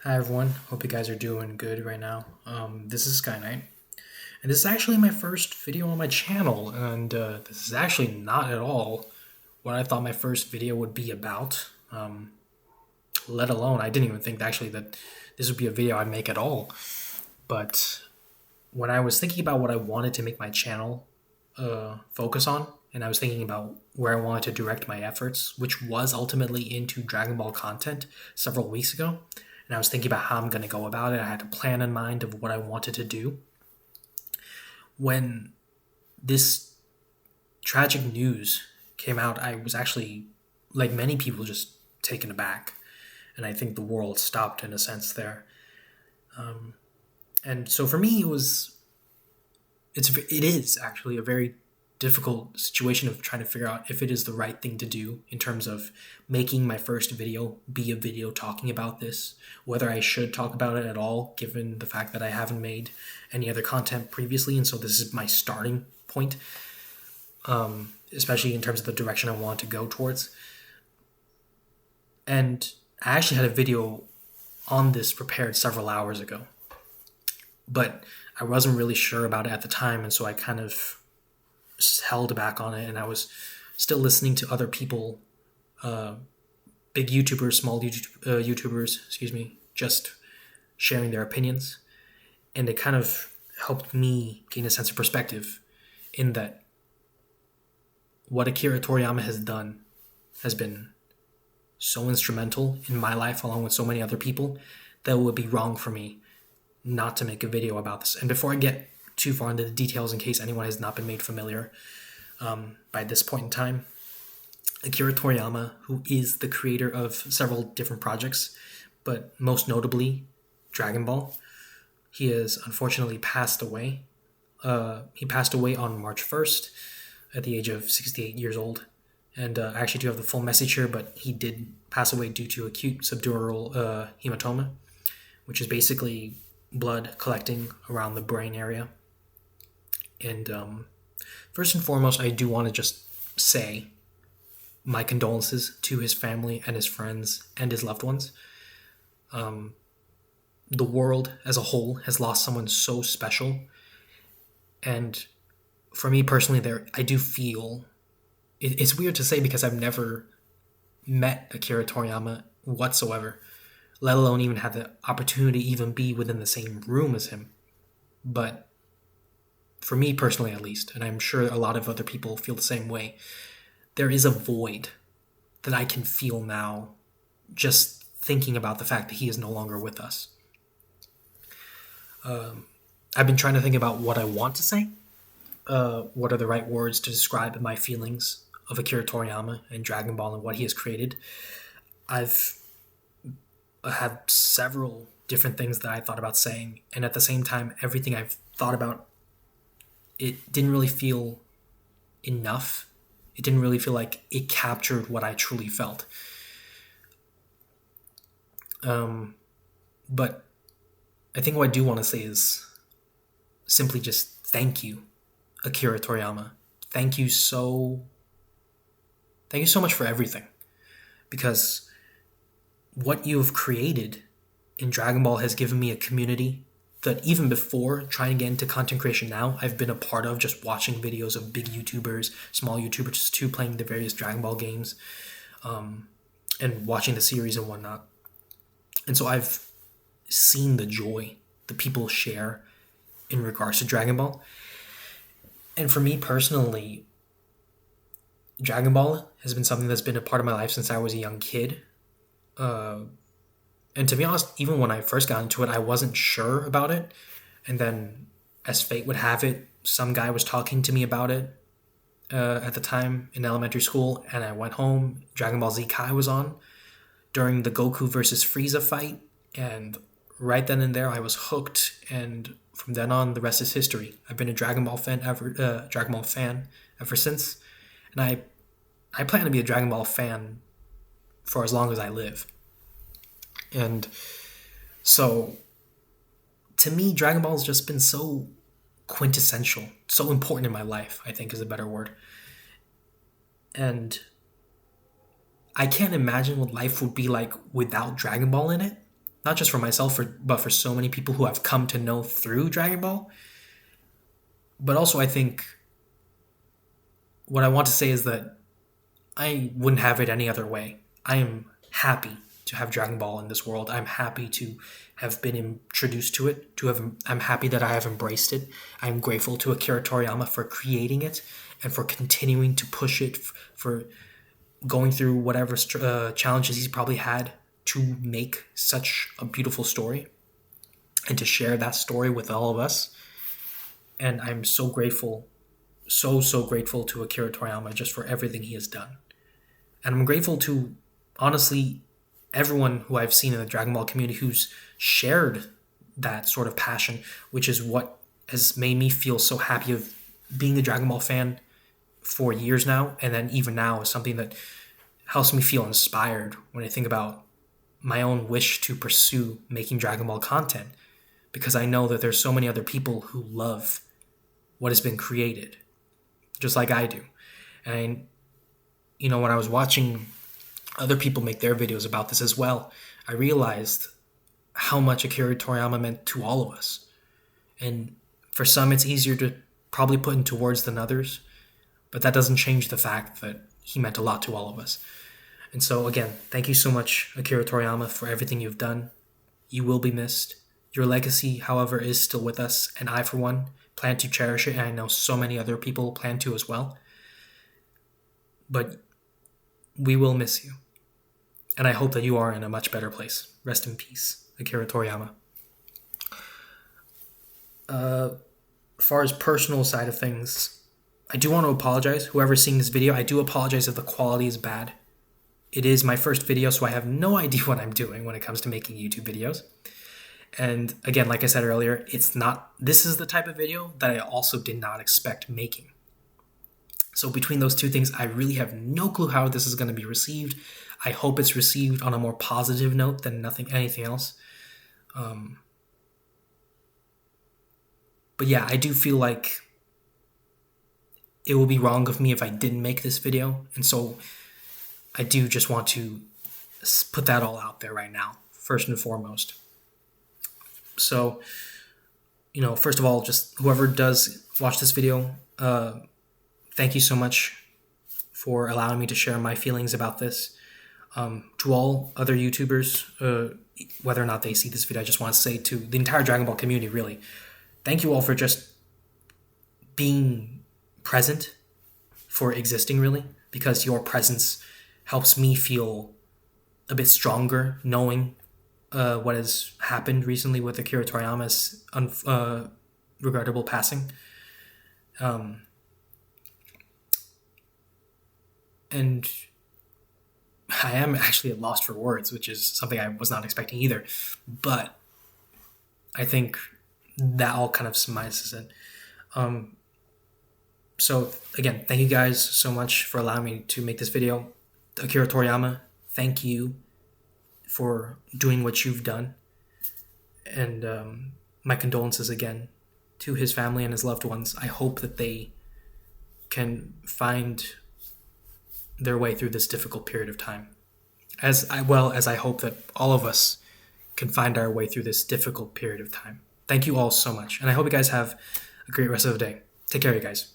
Hi everyone, hope you guys are doing good right now. This is Sky Knight, and this is actually my first video on my channel, and this is actually not at all what I thought my first video would be about. Let alone, I didn't even think actually that this would be a video I'd make at all. But when I was thinking about what I wanted to make my channel focus on, and I was thinking about where I wanted to direct my efforts, which was ultimately into Dragon Ball content several weeks ago, and I was thinking about how I'm going to go about it. I had a plan in mind of what I wanted to do. When this tragic news came out, I was actually, like many people, just taken aback. And I think the world stopped in a sense there. And so for me, it is actually a very difficult situation of trying to figure out if it is the right thing to do in terms of making my first video be a video talking about this, whether I should talk about it at all, given the fact that I haven't made any other content previously, and so this is my starting point, especially in terms of the direction I want to go towards. And I actually had a video on this prepared several hours ago, but I wasn't really sure about it at the time, and so I kind of held back on it, and I was still listening to other people, big YouTubers, small YouTubers, just sharing their opinions, and it kind of helped me gain a sense of perspective in that what Akira Toriyama has done has been so instrumental in my life along with so many other people that it would be wrong for me not to make a video about this. And before I get too far into the details, in case anyone has not been made familiar by this point in time, Akira Toriyama, who is the creator of several different projects, but most notably Dragon Ball, he has unfortunately passed away. He passed away on March 1st at the age of 68 years old. And I actually do have the full message here, but he did pass away due to acute subdural hematoma, which is basically blood collecting around the brain area. And first and foremost, I do want to just say my condolences to his family and his friends and his loved ones. The world as a whole has lost someone so special. And for me personally, I do feel it's weird to say because I've never met Akira Toriyama whatsoever, let alone even had the opportunity to even be within the same room as him. But for me personally at least, and I'm sure a lot of other people feel the same way, there is a void that I can feel now just thinking about the fact that he is no longer with us. I've been trying to think about what I want to say. What are the right words to describe my feelings of Akira Toriyama and Dragon Ball and what he has created. I've had several different things that I thought about saying, and at the same time, everything I've thought about, it didn't really feel enough. It didn't really feel like it captured what I truly felt. But I think what I do want to say is simply just thank you, Akira Toriyama. Thank you so much for everything. Because what you've created in Dragon Ball has given me a community that even before trying to get into content creation now, I've been a part of, just watching videos of big YouTubers, small YouTubers too, playing the various Dragon Ball games, and watching the series and whatnot. And so I've seen the joy that people share in regards to Dragon Ball. And for me personally, Dragon Ball has been something that's been a part of my life since I was a young kid. And to be honest, even when I first got into it, I wasn't sure about it. And then, as fate would have it, some guy was talking to me about it at the time in elementary school, and I went home. Dragon Ball Z Kai was on during the Goku versus Frieza fight, and right then and there, I was hooked. And from then on, the rest is history. I've been a Dragon Ball fan ever since, and I plan to be a Dragon Ball fan for as long as I live. And so, to me, Dragon Ball has just been so quintessential, so important in my life, I think is a better word. And I can't imagine what life would be like without Dragon Ball in it. not just for myself, but for so many people who I've come to know through Dragon Ball. But also, I think what I want to say is that I wouldn't have it any other way. I am happy to have Dragon Ball in this world. I'm happy to have been introduced to it. I'm happy that I have embraced it. I'm grateful to Akira Toriyama for creating it and for continuing to push it, for going through whatever challenges he's probably had to make such a beautiful story and to share that story with all of us. And I'm so grateful, so grateful to Akira Toriyama just for everything he has done. And I'm grateful to, honestly, everyone who I've seen in the Dragon Ball community who's shared that sort of passion, which is what has made me feel so happy of being a Dragon Ball fan for years now. And then even now is something that helps me feel inspired when I think about my own wish to pursue making Dragon Ball content, because I know that there's so many other people who love what has been created, just like I do. And, when I was watching other people make their videos about this as well, I realized how much Akira Toriyama meant to all of us. And for some, it's easier to probably put into words than others, but that doesn't change the fact that he meant a lot to all of us. And so, again, thank you so much, Akira Toriyama, for everything you've done. You will be missed. Your legacy, however, is still with us, and I, for one, plan to cherish it, and I know so many other people plan to as well. But we will miss you. And I hope that you are in a much better place. Rest in peace, Akira Toriyama. As far as personal side of things, I do want to apologize. Whoever's seeing this video, I do apologize if the quality is bad. It is my first video, so I have no idea what I'm doing when it comes to making YouTube videos. And again, like I said earlier, this is the type of video that I also did not expect making. So between those two things, I really have no clue how this is going to be received. I hope it's received on a more positive note than anything else. But yeah, I do feel like it would be wrong of me if I didn't make this video. And so I do just want to put that all out there right now, first and foremost. So, first of all, just whoever does watch this video, thank you so much for allowing me to share my feelings about this. To all other YouTubers, whether or not they see this video, I just want to say to the entire Dragon Ball community, really, thank you all for just being present, for existing, really, because your presence helps me feel a bit stronger knowing what has happened recently with Akira Toriyama's regrettable passing. And I am actually at loss for words, which is something I was not expecting either. But I think that all kind of summarizes it. So again, thank you guys so much for allowing me to make this video. Akira Toriyama, thank you for doing what you've done. And my condolences again to his family and his loved ones. I hope that they can find their way through this difficult period of time. As I hope that all of us can find our way through this difficult period of time. Thank you all so much. And I hope you guys have a great rest of the day. Take care, you guys.